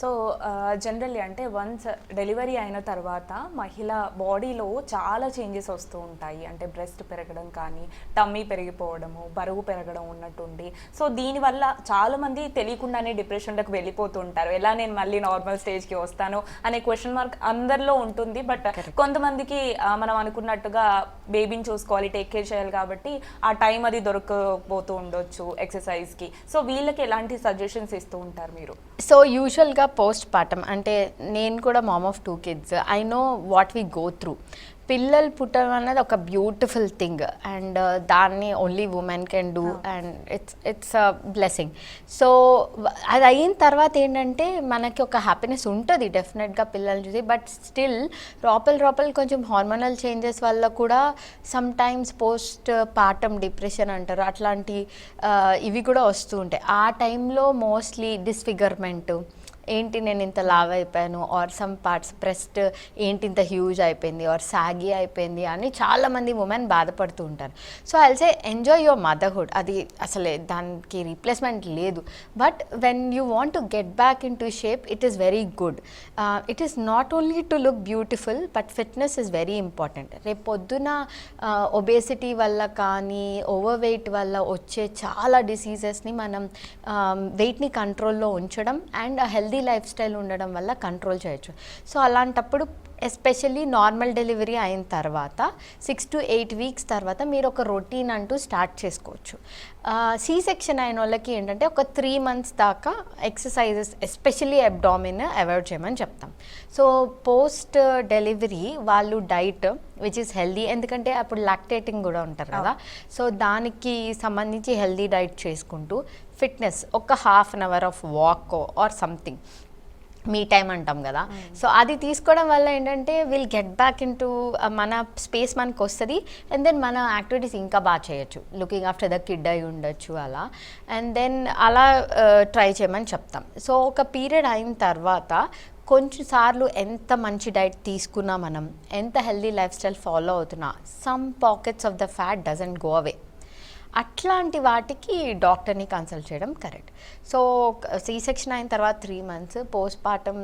So generally అంటే once delivery అయిన తర్వాత మహిళ బాడీలో చాలా చేంజెస్ వస్తూ ఉంటాయి. అంటే బ్రెస్ట్ పెరగడం కానీ, టమ్మీ పెరిగిపోవడము, బరువు పెరగడం ఉన్నట్టుండి. సో దీనివల్ల చాలామంది తెలియకుండానే డిప్రెషన్లోకి వెళ్ళిపోతూ ఉంటారు. ఎలా నేను మళ్ళీ నార్మల్ స్టేజ్కి వస్తాను అనే క్వశ్చన్ మార్క్ అందరిలో ఉంటుంది. బట్ కొంతమందికి మనం అనుకున్నట్టుగా బేబీని చూసుకోవాలి, టేక్ కేర్ చేయాలి కాబట్టి ఆ టైం అది దొరకకపోతూ ఉండొచ్చు ఎక్సర్సైజ్కి. సో వీళ్ళకి ఎలాంటి సజెషన్స్ ఇస్తూ ఉంటారు మీరు? సో యూజువల్గా పోస్ట్ పార్టమ్ అంటే నేను కూడా mom of 2 kids. I know what we go through. పిల్లలు పుట్టడం అనేది ఒక బ్యూటిఫుల్ థింగ్ అండ్ దాన్ని only women can do and it's a blessing. So అది అయిన తర్వాత ఏంటంటే మనకి ఒక హ్యాపీనెస్ ఉంటుంది డెఫినెట్గా పిల్లల్ని చూసి. బట్ స్టిల్ లోపల కొంచెం హార్మోనల్ చేంజెస్ వల్ల కూడా some times post partum depression అంటారు, అట్లాంటి ఇవి కూడా వస్తూ ఉంటాయి. ఆ టైంలో మోస్ట్లీ డిస్ఫిగర్మెంట్, ఏంటి నేను ఇంత లావ్ అయిపోయాను, ఆర్ సమ్ పార్ట్స్ బ్రెస్ట్ ఏంటి ఇంత హ్యూజ్ అయిపోయింది, ఆర్ సాగి అయిపోయింది అని చాలామంది ఉమెన్ బాధపడుతూ ఉంటారు. So I'll say enjoy your motherhood, అది అసలే దానికి రీప్లేస్మెంట్ లేదు. But when you want to get back in to shape it is very good. It is not only to look beautiful but fitness is very important. రేపు పొద్దున obesity వల్ల కానీ over weight వల్ల వచ్చే చాలా డిసీజెస్ని మనం వెయిట్ని కంట్రోల్లో ఉంచడం అండ్ హెల్తీ లైఫ్ స్టైల్ ఉండడం వల్ల కంట్రోల్ చేయొచ్చు. సో అలాంటప్పుడు ఎస్పెషల్లీ నార్మల్ డెలివరీ అయిన తర్వాత 6 to 8 weeks తర్వాత మీరు ఒక రొటీన్ అంటూ స్టార్ట్ చేసుకోవచ్చు. సి సెక్షన్ అయిన వాళ్ళకి ఏంటంటే ఒక 3 months దాకా ఎక్సర్సైజెస్ ఎస్పెషల్లీ అబ్డామిన్ అవాయిడ్ చేయమని చెప్తాం. సో పోస్ట్ డెలివరీ వాళ్ళు డైట్ విచ్ ఈస్ హెల్దీ, ఎందుకంటే అప్పుడు లాక్టేటింగ్ కూడా ఉంటారు కదా, సో దానికి సంబంధించి హెల్దీ డైట్ చేసుకుంటూ ఫిట్నెస్ ఒక ½ an hour of walk or something, me time అంటాం కదా, సో అది తీసుకోవడం వల్ల ఏంటంటే will get back in to మన స్పేస్ మనకు వస్తుంది. అండ్ దెన్ మన యాక్టివిటీస్ ఇంకా బాగా చేయొచ్చు, లుకింగ్ ఆఫ్టర్ ద కిడ్ అయి ఉండొచ్చు అలా. అండ్ దెన్ అలా ట్రై చేయమని చెప్తాం. సో ఒక పీరియడ్ అయిన తర్వాత కొంచెం సార్లు ఎంత మంచి డైట్ తీసుకున్నా, మనం ఎంత హెల్దీ లైఫ్ స్టైల్ ఫాలో అవుతున్నా, some pockets of the fat doesn't go away. అట్లాంటి వాటికి డాక్టర్ని కన్సల్ట్ చేయడం కరెక్ట్. సో సి సెక్షన్ అయిన తర్వాత 3 months, పోస్ట్ పార్టమ్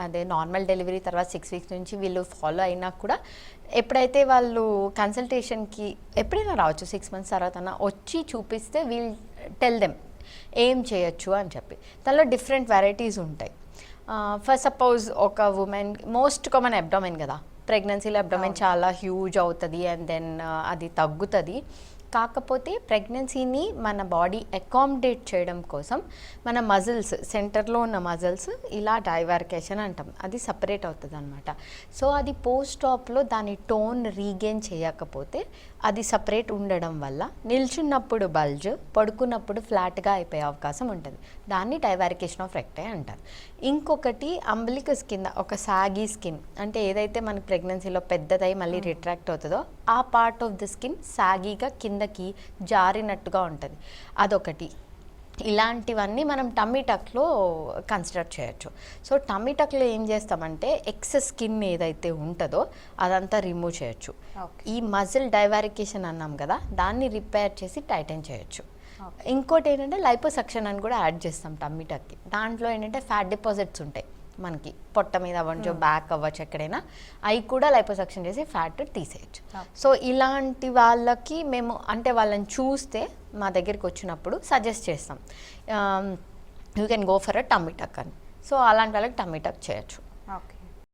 అదే నార్మల్ డెలివరీ తర్వాత 6 weeks నుంచి వీళ్ళు ఫాలో అయినా కూడా ఎప్పుడైతే వాళ్ళు కన్సల్టేషన్కి ఎప్పుడైనా రావచ్చు, 6 months తర్వాత వచ్చి చూపిస్తే వీల్ టెల్ దెమ్ ఏం చేయొచ్చు అని చెప్పి. దానిలో డిఫరెంట్ వెరైటీస్ ఉంటాయి. ఫర్ సపోజ్ ఒక ఉమెన్ మోస్ట్ కామన్ అబ్డోమెన్ కదా, ప్రెగ్నెన్సీలో అబ్డోమెన్ చాలా హ్యూజ్ అవుతుంది అండ్ దెన్ అది తగ్గుతుంది. కాకపోతే ప్రెగ్నెన్సీని మన బాడీ అకామిడేట్ చేయడం కోసం మన మజిల్స్, సెంటర్లో ఉన్న మజిల్స్ ఇలా డైవార్కేషన్ అంటాం, అది సపరేట్ అవుతుంది అనమాట. సో అది పోస్ట్ ఆప్లో దాని టోన్ రీగెయిన్ చేయకపోతే అది సపరేట్ ఉండడం వల్ల నిల్చున్నప్పుడు బల్జ్, పడుకున్నప్పుడు ఫ్లాట్గా అయిపోయే అవకాశం ఉంటుంది. దాన్ని డైవార్కేషన్ ఆఫ్ రెక్టై అంటారు. ఇంకొకటి అంబలికస్ కింద ఒక సాగీ స్కిన్, అంటే ఏదైతే మనకి ప్రెగ్నెన్సీలో పెద్దదై మళ్ళీ రిట్రాక్ట్ అవుతుందో ఆ పార్ట్ ఆఫ్ ద స్కిన్ సాగీగా కిందకి జారినట్టుగా ఉంటుంది, అదొకటి. ఇలాంటివన్నీ మనం టమ్మీ టక్లో కన్సిడర్ చేయొచ్చు. సో టమ్మీ టక్లో ఏం చేస్తామంటే ఎక్సెస్ స్కిన్ ఏదైతే ఉంటుందో అదంతా రిమూవ్ చేయొచ్చు. ఈ మజిల్ డైవారికేషన్ అన్నాం కదా, దాన్ని రిపేర్ చేసి టైటన్ చేయొచ్చు. ఇంకోటి ఏంటంటే లైపోసక్షన్ అని కూడా యాడ్ చేస్తాం టమ్మీ టక్కి. దాంట్లో ఏంటంటే ఫ్యాట్ డిపాజిట్స్ ఉంటాయి మనకి పొట్ట మీద అవ్వచ్చు, బ్యాక్ అవ్వచ్చు, ఎక్కడైనా అవి కూడా లైపోసక్షన్ చేసి ఫ్యాట్ తీసేయచ్చు. సో ఇలాంటి వాళ్ళకి మేము అంటే వాళ్ళని చూస్తే మా దగ్గరికి వచ్చినప్పుడు సజెస్ట్ చేస్తాం, you can go for a tummy tuck అని. సో అలాంటి వాళ్ళకి టమ్మీ టక్ చేయొచ్చు. ఓకే.